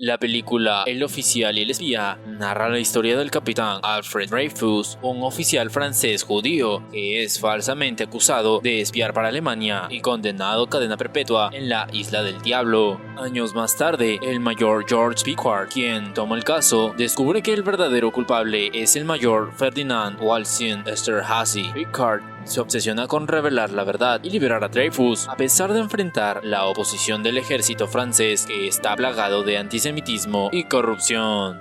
La película El oficial y el espía narra la historia del capitán Alfred Dreyfus, un oficial francés judío que es falsamente acusado de espiar para Alemania y condenado a cadena perpetua en la Isla del Diablo. Años más tarde, el mayor George Picard, quien toma el caso, descubre que el verdadero culpable es el mayor Ferdinand Walsin Esterhazy. Picard se obsesiona con revelar la verdad y liberar a Dreyfus, a pesar de enfrentar la oposición del ejército francés que está plagado de antisemitismo y corrupción.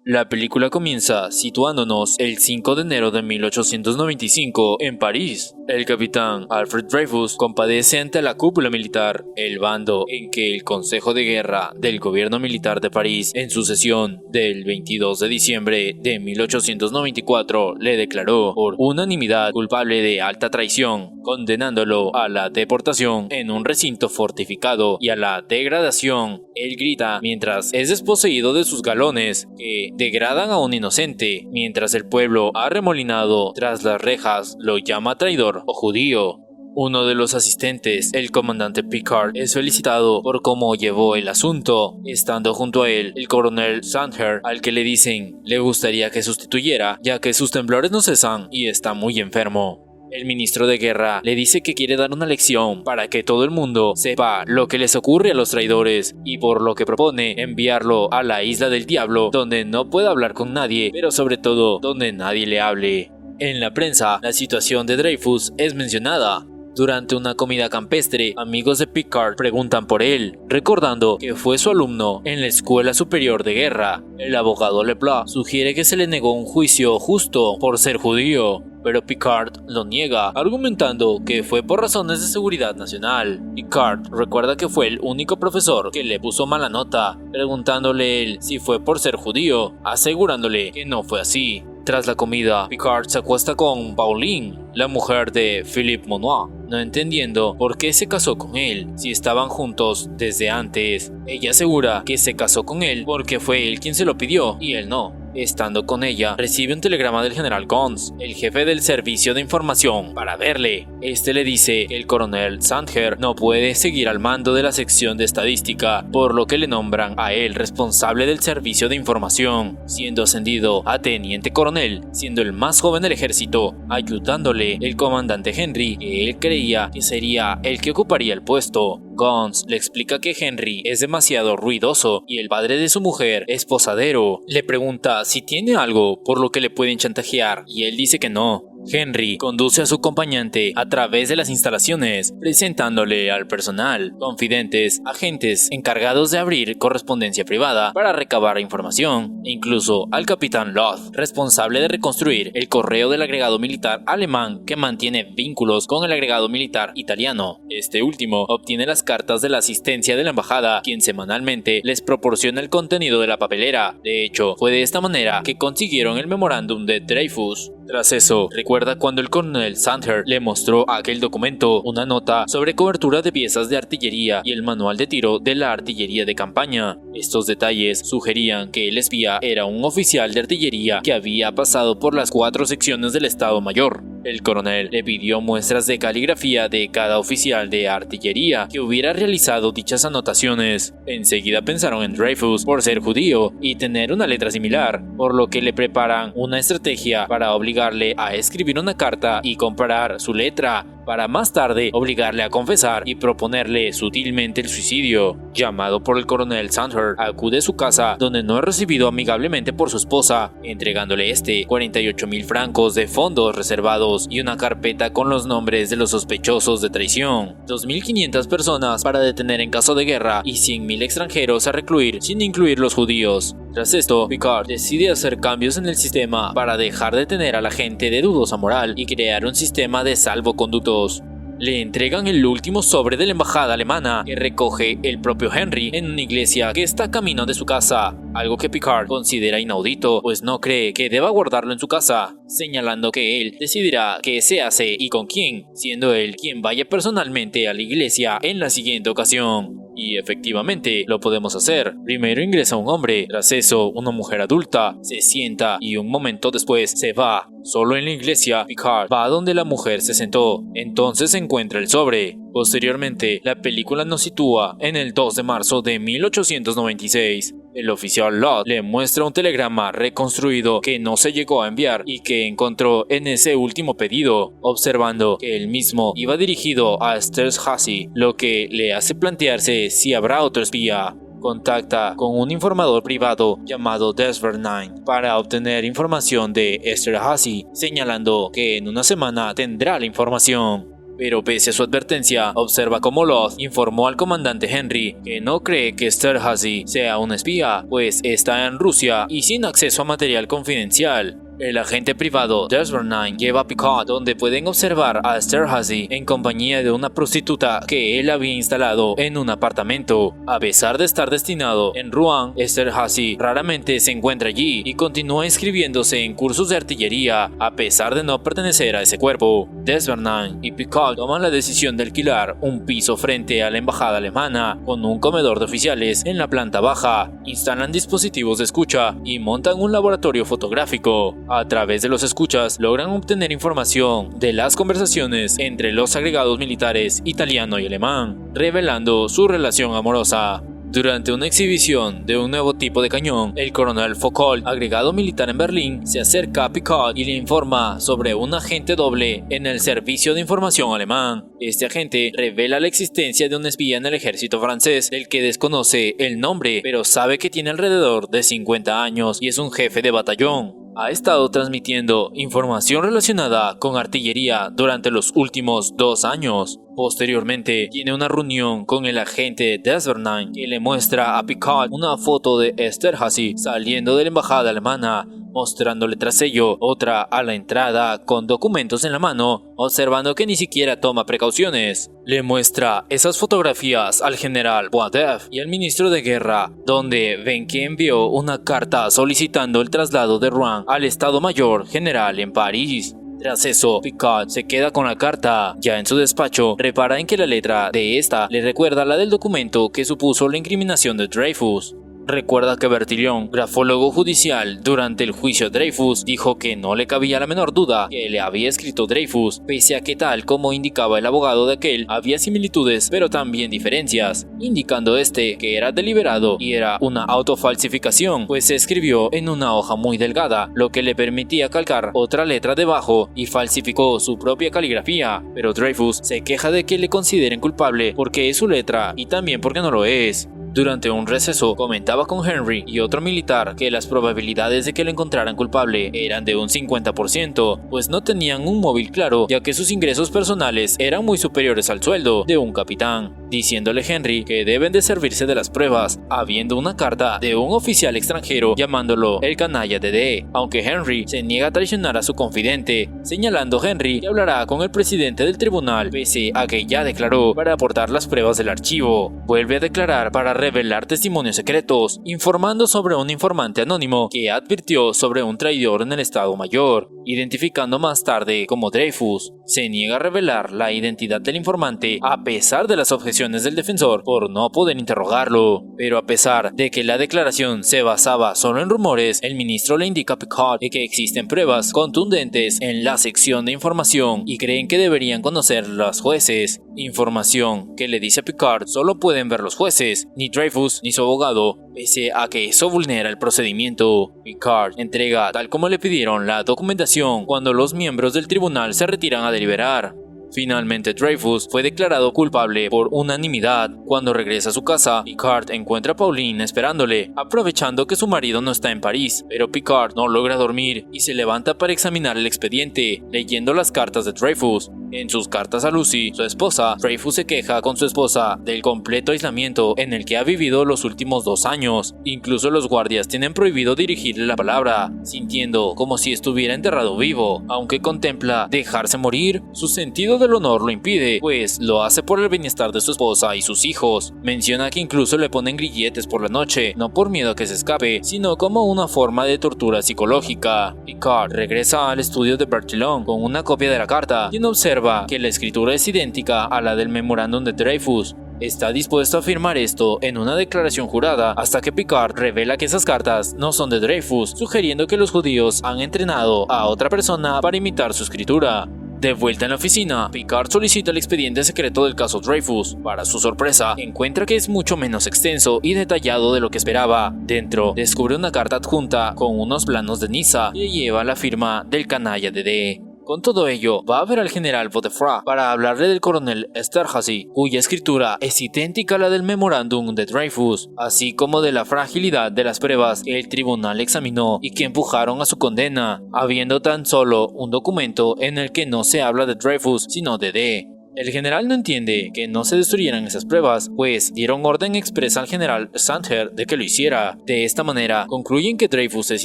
La película comienza situándonos el 5 de enero de 1895 en París. El capitán Alfred Dreyfus compadece ante la cúpula militar, el bando en que el Consejo de Guerra del Gobierno Militar de París, en su sesión del 22 de diciembre de 1894, le declaró por unanimidad culpable de alta traición, condenándolo a la deportación en un recinto fortificado y a la degradación. Él grita mientras es desposeído de sus galones que degradan a un inocente, mientras el pueblo arremolinado tras las rejas lo llama traidor o judío. Uno de los asistentes, el comandante Picard, es felicitado por cómo llevó el asunto, estando junto a él el coronel Sandher, al que le dicen le gustaría que sustituyera, ya que sus temblores no cesan y está muy enfermo. El ministro de guerra le dice que quiere dar una lección para que todo el mundo sepa lo que les ocurre a los traidores, y por lo que propone enviarlo a la Isla del Diablo, donde no pueda hablar con nadie, pero sobre todo donde nadie le hable. En la prensa, la situación de Dreyfus es mencionada. Durante una comida campestre, amigos de Picard preguntan por él, recordando que fue su alumno en la Escuela Superior de Guerra. El abogado Leblanc sugiere que se le negó un juicio justo por ser judío, pero Picard lo niega, argumentando que fue por razones de seguridad nacional. Picard recuerda que fue el único profesor que le puso mala nota, preguntándole él si fue por ser judío, asegurándole que no fue así. Tras la comida, Picard se acuesta con Pauline, la mujer de Philippe Monod, no entendiendo por qué se casó con él, si estaban juntos desde antes. Ella asegura que se casó con él porque fue él quien se lo pidió y él no. Estando con ella, recibe un telegrama del general Gons, el jefe del servicio de información, para verle. Este le dice que el coronel Sandher no puede seguir al mando de la sección de estadística, por lo que le nombran a él responsable del servicio de información, siendo ascendido a teniente coronel, siendo el más joven del ejército, ayudándole el comandante Henry, que él creía que sería el que ocuparía el puesto. Gons le explica que Henry es demasiado ruidoso y el padre de su mujer es posadero. Le pregunta si tiene algo por lo que le pueden chantajear y él dice que no. Henry conduce a su acompañante a través de las instalaciones, presentándole al personal, confidentes, agentes encargados de abrir correspondencia privada para recabar información, e incluso al capitán Loth, responsable de reconstruir el correo del agregado militar alemán que mantiene vínculos con el agregado militar italiano. Este último obtiene las cartas de la asistencia de la embajada, quien semanalmente les proporciona el contenido de la papelera. De hecho, fue de esta manera que consiguieron el memorándum de Dreyfus. Tras eso, recuerda cuando el coronel Sandher le mostró a aquel documento una nota sobre cobertura de piezas de artillería y el manual de tiro de la artillería de campaña. Estos detalles sugerían que el espía era un oficial de artillería que había pasado por las 4 secciones del Estado Mayor. El coronel le pidió muestras de caligrafía de cada oficial de artillería que hubiera realizado dichas anotaciones. Enseguida pensaron en Dreyfus por ser judío y tener una letra similar, por lo que le preparan una estrategia para obligarle a escribir una carta y comparar su letra, para más tarde obligarle a confesar y proponerle sutilmente el suicidio. Llamado por el coronel Sandher, acude a su casa, donde no es recibido amigablemente por su esposa, entregándole 48,000 francos de fondos reservados y una carpeta con los nombres de los sospechosos de traición, 2.500 personas para detener en caso de guerra y 100.000 extranjeros a recluir, sin incluir los judíos. Tras esto, Picard decide hacer cambios en el sistema para dejar de tener a la gente de dudosa moral y crear un sistema de salvoconductos. Le entregan el último sobre de la embajada alemana que recoge el propio Henry en una iglesia que está camino de su casa, algo que Picard considera inaudito, pues no cree que deba guardarlo en su casa, señalando que él decidirá qué se hace y con quién, siendo él quien vaya personalmente a la iglesia en la siguiente ocasión. Y efectivamente, lo podemos hacer. Primero ingresa un hombre, tras eso una mujer adulta, se sienta y un momento después se va. Solo en la iglesia, Picard va donde la mujer se sentó, entonces encuentra el sobre. Posteriormente, la película nos sitúa en el 2 de marzo de 1896. El oficial Locke le muestra un telegrama reconstruido que no se llegó a enviar y que encontró en ese último pedido, observando que el mismo iba dirigido a Esterhazy, lo que le hace plantearse si habrá otro espía. Contacta con un informador privado llamado Desperate Nine para obtener información de Esterhazy, señalando que en una semana tendrá la información. Pero pese a su advertencia, observa cómo Locke informó al comandante Henry que no cree que Esterhazy sea un espía, pues está en Rusia y sin acceso a material confidencial. El agente privado Desperate Nine lleva a Picard donde pueden observar a Esterhazy en compañía de una prostituta que él había instalado en un apartamento. A pesar de estar destinado en Rouen, Esterhazy raramente se encuentra allí y continúa inscribiéndose en cursos de artillería a pesar de no pertenecer a ese cuerpo. Desperate Nine y Picard toman la decisión de alquilar un piso frente a la embajada alemana con un comedor de oficiales en la planta baja, instalan dispositivos de escucha y montan un laboratorio fotográfico. A través de los escuchas logran obtener información de las conversaciones entre los agregados militares italiano y alemán, revelando su relación amorosa. Durante una exhibición de un nuevo tipo de cañón, el coronel Foucault, agregado militar en Berlín, se acerca a Picard y le informa sobre un agente doble en el servicio de información alemán. Este agente revela la existencia de un espía en el ejército francés, del que desconoce el nombre, pero sabe que tiene alrededor de 50 años y es un jefe de batallón. Ha estado transmitiendo información relacionada con artillería durante los últimos 2 años. Posteriormente, tiene una reunión con el agente Desperate Nine que le muestra a Picard una foto de Esterhazy saliendo de la embajada alemana, mostrándole tras ello otra a la entrada con documentos en la mano, observando que ni siquiera toma precauciones. Le muestra esas fotografías al general Boadev y al ministro de guerra, donde ven que envió una carta solicitando el traslado de Rouen al Estado Mayor General en París. Tras eso, Picard se queda con la carta. Ya en su despacho, repara en que la letra de esta le recuerda la del documento que supuso la incriminación de Dreyfus. Recuerda que Bertillon, grafólogo judicial durante el juicio de Dreyfus, dijo que no le cabía la menor duda que le había escrito Dreyfus, pese a que tal como indicaba el abogado de aquel, había similitudes pero también diferencias, indicando que era deliberado y era una autofalsificación, pues se escribió en una hoja muy delgada, lo que le permitía calcar otra letra debajo y falsificó su propia caligrafía. Pero Dreyfus se queja de que le consideren culpable porque es su letra y también porque no lo es. Durante un receso, comentaba con Henry y otro militar que las probabilidades de que lo encontraran culpable eran de un 50%, pues no tenían un móvil claro, ya que sus ingresos personales eran muy superiores al sueldo de un capitán, diciéndole Henry que deben de servirse de las pruebas, habiendo una carta de un oficial extranjero llamándolo el canalla de D, aunque Henry se niega a traicionar a su confidente, señalando Henry que hablará con el presidente del tribunal, pese a que ya declaró para aportar las pruebas del archivo. Vuelve a declarar para revelar testimonios secretos, informando sobre un informante anónimo que advirtió sobre un traidor en el Estado Mayor, identificando más tarde como Dreyfus. Se niega a revelar la identidad del informante a pesar de las objeciones del defensor por no poder interrogarlo, pero a pesar de que la declaración se basaba solo en rumores, el ministro le indica a Picard que existen pruebas contundentes en la sección de información y creen que deberían conocer los jueces, información que le dice a Picard solo pueden ver los jueces, ni Dreyfus ni su abogado, pese a que eso vulnera el procedimiento. Picard entrega tal como le pidieron la documentación cuando los miembros del tribunal se retiran a deliberar. Finalmente Dreyfus fue declarado culpable por unanimidad. Cuando regresa a su casa, Picard encuentra a Pauline esperándole, aprovechando que su marido no está en París, pero Picard no logra dormir y se levanta para examinar el expediente, leyendo las cartas de Dreyfus. En sus cartas a Lucy, su esposa, Dreyfus se queja con su esposa del completo aislamiento en el que ha vivido los últimos 2 años. Incluso los guardias tienen prohibido dirigirle la palabra, sintiendo como si estuviera enterrado vivo. Aunque contempla dejarse morir, su sentido del honor lo impide, pues lo hace por el bienestar de su esposa y sus hijos. Menciona que incluso le ponen grilletes por la noche, no por miedo a que se escape, sino como una forma de tortura psicológica. Picard regresa al estudio de Bertillon con una copia de la carta, quien observa que la escritura es idéntica a la del memorándum de Dreyfus. está dispuesto a afirmar esto en una declaración jurada hasta que Picard revela que esas cartas no son de Dreyfus, sugiriendo que los judíos han entrenado a otra persona para imitar su escritura. De vuelta en la oficina, Picard solicita el expediente secreto del caso Dreyfus. Para su sorpresa, encuentra que es mucho menos extenso y detallado de lo que esperaba. Dentro, descubre una carta adjunta con unos planos de Nyssa que lleva la firma del canalla de D. Con todo ello, va a ver al general Godefroy para hablarle del coronel Esterhazy, cuya escritura es idéntica a la del memorándum de Dreyfus, así como de la fragilidad de las pruebas que el tribunal examinó y que empujaron a su condena, habiendo tan solo un documento en el que no se habla de Dreyfus, sino de D. El general no entiende que no se destruyeran esas pruebas, pues dieron orden expresa al general Sandher de que lo hiciera. De esta manera, concluyen que Dreyfus es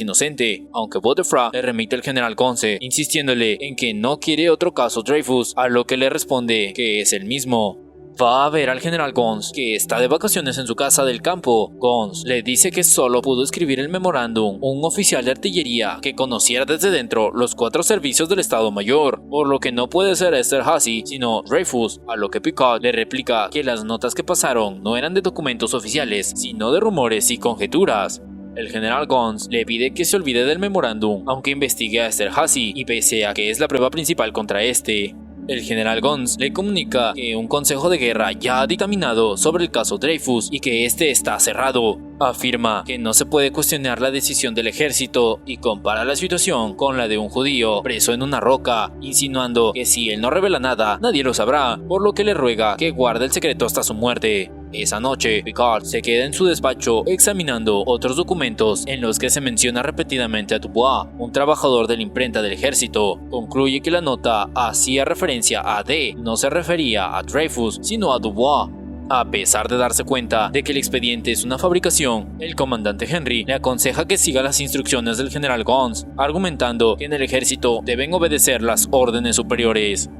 inocente, aunque Godefroy le remite al general Gonse, insistiéndole en que no quiere otro caso Dreyfus, a lo que le responde que es el mismo. Va a ver al general Gons, que está de vacaciones en su casa del campo. Gons le dice que solo pudo escribir el memorándum un oficial de artillería que conociera desde dentro los 4 servicios del Estado Mayor, por lo que no puede ser Esterhazy sino Dreyfus, a lo que Picard le replica que las notas que pasaron no eran de documentos oficiales, sino de rumores y conjeturas. El general Gons le pide que se olvide del memorándum, aunque investigue a Esterhazy, y pese a que es la prueba principal contra este. El general Gons le comunica que un consejo de guerra ya ha dictaminado sobre el caso Dreyfus y que este está cerrado. Afirma que no se puede cuestionar la decisión del ejército y compara la situación con la de un judío preso en una roca, insinuando que si él no revela nada, nadie lo sabrá, por lo que le ruega que guarde el secreto hasta su muerte. Esa noche, Picard se queda en su despacho examinando otros documentos en los que se menciona repetidamente a Dubois, un trabajador de la imprenta del ejército. Concluye que la nota hacía referencia a D, no se refería a Dreyfus, sino a Dubois. A pesar de darse cuenta de que el expediente es una fabricación, el comandante Henry le aconseja que siga las instrucciones del general Gons, argumentando que en el ejército deben obedecer las órdenes superiores.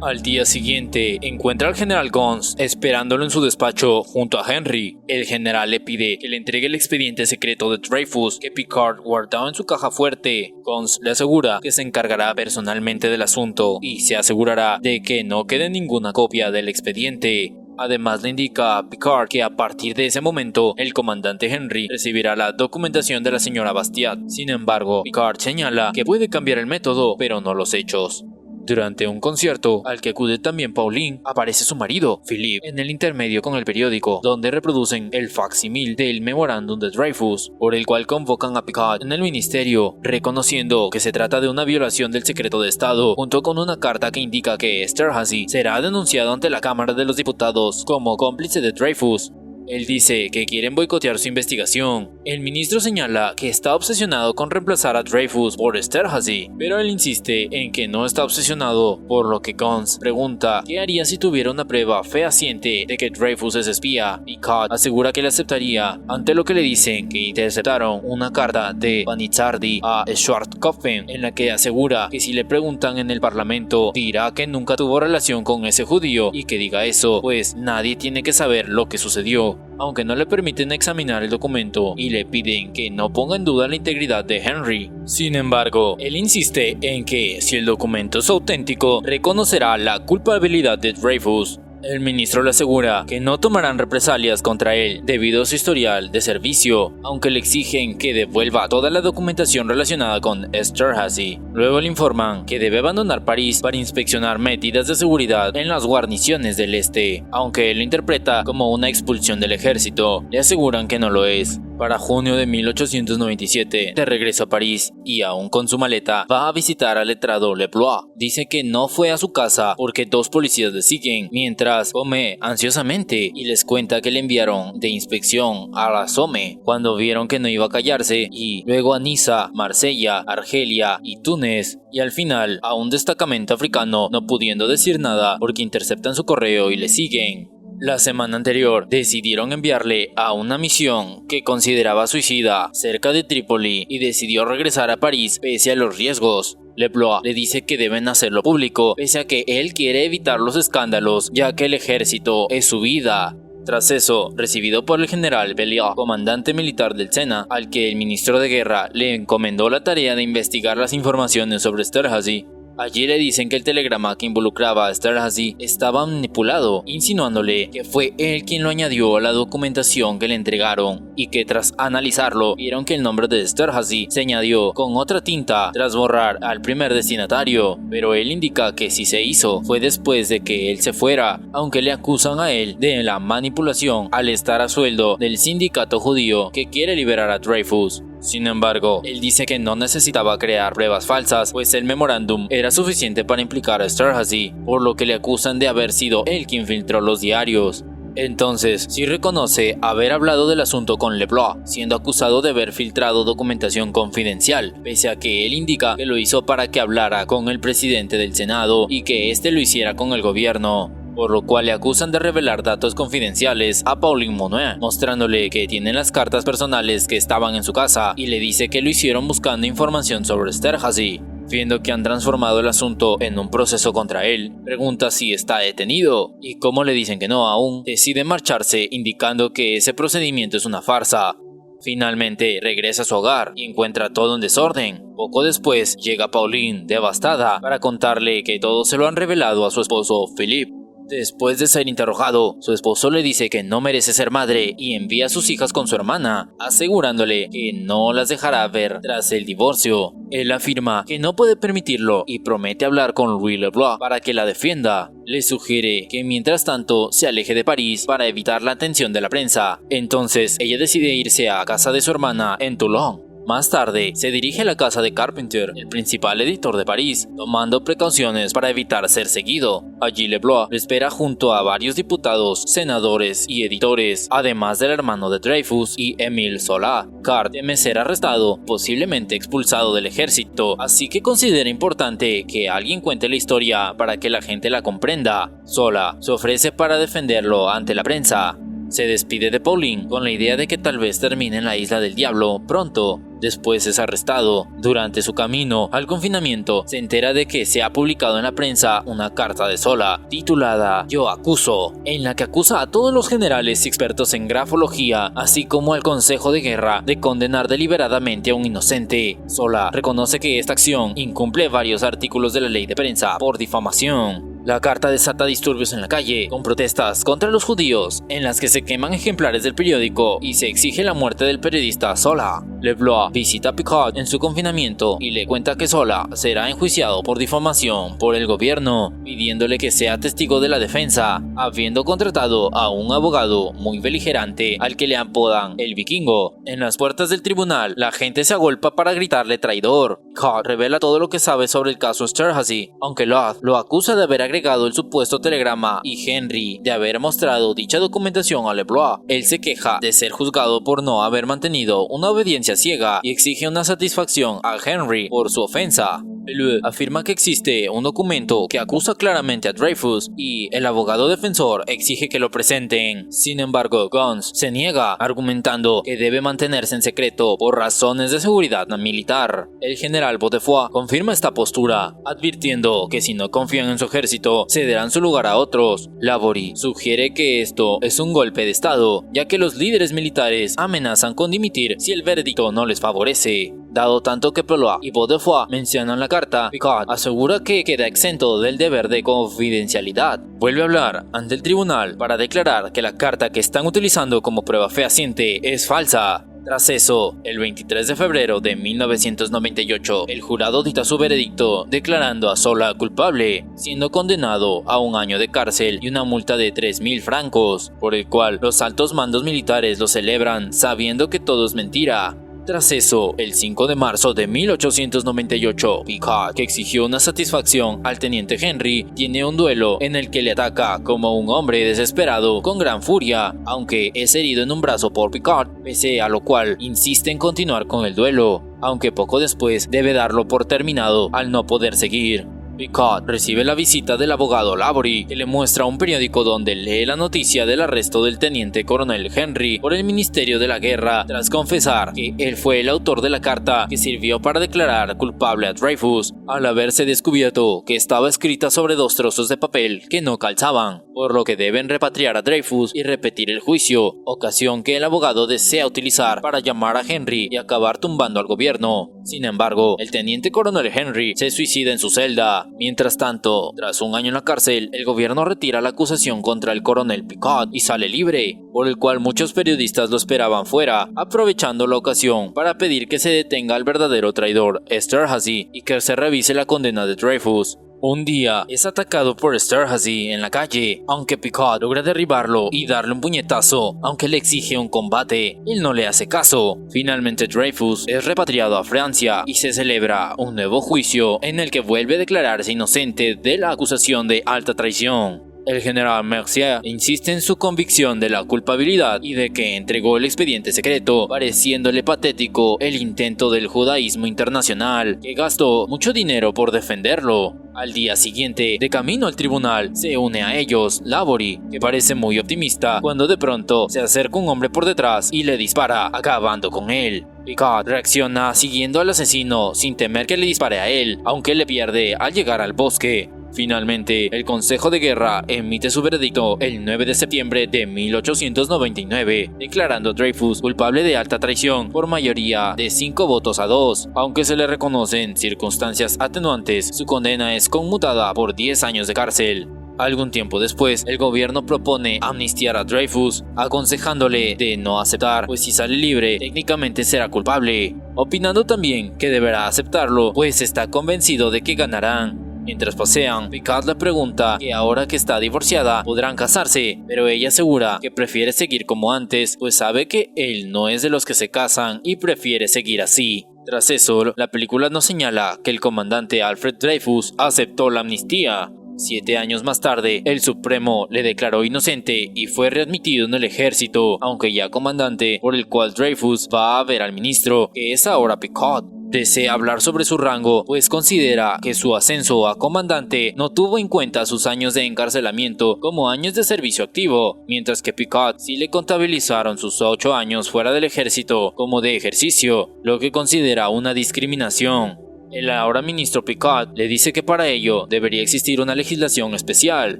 Al día siguiente, encuentra al general Gons esperándolo en su despacho junto a Henry. El general le pide que le entregue el expediente secreto de Dreyfus que Picard guardaba en su caja fuerte. Gons le asegura que se encargará personalmente del asunto y se asegurará de que no quede ninguna copia del expediente. Además le indica a Picard que a partir de ese momento el comandante Henry recibirá la documentación de la señora Bastiat. Sin embargo, Picard señala que puede cambiar el método, pero no los hechos. Durante un concierto, al que acude también Pauline, aparece su marido, Philippe, en el intermedio con el periódico, donde reproducen el facsímil del memorándum de Dreyfus, por el cual convocan a Picard en el ministerio, reconociendo que se trata de una violación del secreto de Estado, junto con una carta que indica que Esterhazy será denunciado ante la Cámara de los Diputados como cómplice de Dreyfus. Él dice que quieren boicotear su investigación. El ministro señala que está obsesionado con reemplazar a Dreyfus por Esterhazy, pero él insiste en que no está obsesionado, por lo que Gons pregunta qué haría si tuviera una prueba fehaciente de que Dreyfus es espía. Picard asegura que le aceptaría, ante lo que le dicen que interceptaron una carta de Panizzardi a Schwarzkopf en la que asegura que si le preguntan en el parlamento dirá que nunca tuvo relación con ese judío y que diga eso, pues nadie tiene que saber lo que sucedió. Aunque no le permiten examinar el documento y le piden que no ponga en duda la integridad de Henry. Sin embargo, él insiste en que si el documento es auténtico, reconocerá la culpabilidad de Dreyfus. El ministro le asegura que no tomarán represalias contra él debido a su historial de servicio, aunque le exigen que devuelva toda la documentación relacionada con Esterhazy. Luego le informan que debe abandonar París para inspeccionar medidas de seguridad en las guarniciones del este. Aunque él lo interpreta como una expulsión del ejército, le aseguran que no lo es. Para junio de 1897, de regreso a París y aún con su maleta, va a visitar al letrado Leblois. Dice que no fue a su casa porque 2 policías le siguen, mientras come ansiosamente y les cuenta que le enviaron de inspección a la Somme cuando vieron que no iba a callarse, y luego a Niza, Marsella, Argelia y Túnez, y al final a un destacamento africano no pudiendo decir nada porque interceptan su correo y le siguen. La semana anterior decidieron enviarle a una misión que consideraba suicida cerca de Trípoli y decidió regresar a París pese a los riesgos. Leblois le dice que deben hacerlo público pese a que él quiere evitar los escándalos ya que el ejército es su vida. Tras eso, recibido por el general Belliard, comandante militar del Sena, al que el ministro de guerra le encomendó la tarea de investigar las informaciones sobre Esterhazy, Allí le dicen que el telegrama que involucraba a Esterhazy estaba manipulado, insinuándole que fue él quien lo añadió a la documentación que le entregaron y que tras analizarlo vieron que el nombre de Esterhazy se añadió con otra tinta tras borrar al primer destinatario, pero él indica que si se hizo fue después de que él se fuera, aunque le acusan a él de la manipulación al estar a sueldo del sindicato judío que quiere liberar a Dreyfus. Sin embargo, él dice que no necesitaba crear pruebas falsas, pues el memorándum era suficiente para implicar a Esterhazy, por lo que le acusan de haber sido él quien filtró los diarios. Entonces, sí reconoce haber hablado del asunto con Leblanc, siendo acusado de haber filtrado documentación confidencial, pese a que él indica que lo hizo para que hablara con el presidente del Senado y que éste lo hiciera con el gobierno, por lo cual le acusan de revelar datos confidenciales a Pauline Monroe, mostrándole que tienen las cartas personales que estaban en su casa y le dice que lo hicieron buscando información sobre Esterhazy. Viendo que han transformado el asunto en un proceso contra él, pregunta si está detenido y como le dicen que no aún, decide marcharse indicando que ese procedimiento es una farsa. Finalmente regresa a su hogar y encuentra todo en desorden. Poco después llega Pauline devastada para contarle que todo se lo han revelado a su esposo Philippe. Después de ser interrogado, su esposo le dice que no merece ser madre y envía a sus hijas con su hermana, asegurándole que no las dejará ver tras el divorcio. Él afirma que no puede permitirlo y promete hablar con Louis Leblanc para que la defienda. Le sugiere que mientras tanto se aleje de París para evitar la atención de la prensa. Entonces ella decide irse a casa de su hermana en Toulon. Más tarde, se dirige a la casa de Carpentier, el principal editor de París, tomando precauciones para evitar ser seguido. Allí Leblanc lo espera junto a varios diputados, senadores y editores, además del hermano de Dreyfus y Émile Zola. Cart teme ser arrestado, posiblemente expulsado del ejército, así que considera importante que alguien cuente la historia para que la gente la comprenda. Zola se ofrece para defenderlo ante la prensa. Se despide de Pauline con la idea de que tal vez termine en la Isla del Diablo pronto. Después es arrestado. Durante su camino al confinamiento se entera de que se ha publicado en la prensa una carta de Zola titulada Yo acuso, en la que acusa a todos los generales y expertos en grafología, así como al Consejo de Guerra, de condenar deliberadamente a un inocente. Zola reconoce que esta acción incumple varios artículos de la ley de prensa por difamación. La carta desata disturbios en la calle, con protestas contra los judíos, en las que se queman ejemplares del periódico y se exige la muerte del periodista Zola. Leblanc visita a Picard en su confinamiento y le cuenta que Zola será enjuiciado por difamación por el gobierno, pidiéndole que sea testigo de la defensa, habiendo contratado a un abogado muy beligerante al que le apodan el Vikingo. En las puertas del tribunal, la gente se agolpa para gritarle traidor. Picard revela todo lo que sabe sobre el caso Esterhazy, aunque Locke lo acusa de haber agregado el supuesto telegrama y Henry de haber mostrado dicha documentación a Leblanc. Él se queja de ser juzgado por no haber mantenido una obediencia ciega y exige una satisfacción a Henry por su ofensa. Belleau afirma que existe un documento que acusa claramente a Dreyfus y el abogado defensor exige que lo presenten. Sin embargo, Guns se niega, argumentando que debe mantenerse en secreto por razones de seguridad militar. El general Boutefeu confirma esta postura, advirtiendo que si no confían en su ejército, cederán su lugar a otros. Laborie sugiere que esto es un golpe de estado, ya que los líderes militares amenazan con dimitir si el veredicto no les favorece. Dado tanto que Pellois y Boutefeu mencionan la carta, Picard asegura que queda exento del deber de confidencialidad. Vuelve a hablar ante el tribunal para declarar que la carta que están utilizando como prueba fehaciente es falsa. Tras eso, el 23 de febrero de 1998, el jurado dicta su veredicto declarando a Zola culpable, siendo condenado a 1 año de cárcel y una multa de 3.000 francos, por el cual los altos mandos militares lo celebran sabiendo que todo es mentira. Tras eso, el 5 de marzo de 1898, Picard, que exigió una satisfacción al teniente Henry, tiene un duelo en el que le ataca como un hombre desesperado con gran furia, aunque es herido en un brazo por Picard, pese a lo cual insiste en continuar con el duelo, aunque poco después debe darlo por terminado al no poder seguir. Picard recibe la visita del abogado Laborie, que le muestra un periódico donde lee la noticia del arresto del teniente coronel Henry por el Ministerio de la Guerra, tras confesar que él fue el autor de la carta que sirvió para declarar culpable a Dreyfus, al haberse descubierto que estaba escrita sobre 2 trozos de papel que no calzaban, por lo que deben repatriar a Dreyfus y repetir el juicio, ocasión que el abogado desea utilizar para llamar a Henry y acabar tumbando al gobierno. Sin embargo, el teniente coronel Henry se suicida en su celda. Mientras tanto, tras un año en la cárcel, el gobierno retira la acusación contra el coronel Picard y sale libre, por el cual muchos periodistas lo esperaban fuera, aprovechando la ocasión para pedir que se detenga al verdadero traidor Esterhazy y que se revise la condena de Dreyfus. Un día es atacado por Esterhazy en la calle, aunque Picard logra derribarlo y darle un puñetazo, aunque le exige un combate, él no le hace caso. Finalmente Dreyfus es repatriado a Francia y se celebra un nuevo juicio en el que vuelve a declararse inocente de la acusación de alta traición. El general Mercier insiste en su convicción de la culpabilidad y de que entregó el expediente secreto, pareciéndole patético el intento del judaísmo internacional, que gastó mucho dinero por defenderlo. Al día siguiente, de camino al tribunal, se une a ellos Laborie, que parece muy optimista cuando de pronto se acerca un hombre por detrás y le dispara, acabando con él. Picard reacciona siguiendo al asesino sin temer que le dispare a él, aunque le pierde al llegar al bosque. Finalmente, el Consejo de Guerra emite su veredicto el 9 de septiembre de 1899, declarando a Dreyfus culpable de alta traición por mayoría de 5 votos a 2. Aunque se le reconocen circunstancias atenuantes, su condena es conmutada por 10 años de cárcel. Algún tiempo después, el gobierno propone amnistiar a Dreyfus, aconsejándole de no aceptar, pues si sale libre, técnicamente será culpable, opinando también que deberá aceptarlo, pues está convencido de que ganarán. Mientras pasean, Picard le pregunta que ahora que está divorciada podrán casarse, pero ella asegura que prefiere seguir como antes, pues sabe que él no es de los que se casan y prefiere seguir así. Tras eso, la película nos señala que el comandante Alfred Dreyfus aceptó la amnistía. 7 años más tarde, el Supremo le declaró inocente y fue readmitido en el ejército, aunque ya comandante, por el cual Dreyfus va a ver al ministro, que es ahora Picard. Desea hablar sobre su rango, pues considera que su ascenso a comandante no tuvo en cuenta sus años de encarcelamiento como años de servicio activo, mientras que Picard sí le contabilizaron sus 8 años fuera del ejército como de ejercicio, lo que considera una discriminación. El ahora ministro Picard le dice que para ello debería existir una legislación especial,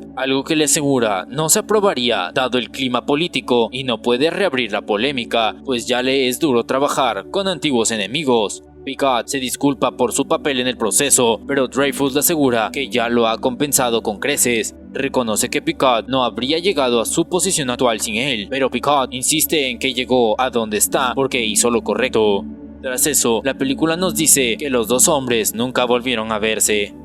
algo que le asegura no se aprobaría dado el clima político y no puede reabrir la polémica, pues ya le es duro trabajar con antiguos enemigos. Picard se disculpa por su papel en el proceso, pero Dreyfus le asegura que ya lo ha compensado con creces. Reconoce que Picard no habría llegado a su posición actual sin él, pero Picard insiste en que llegó a donde está porque hizo lo correcto. Tras eso, la película nos dice que los dos hombres nunca volvieron a verse.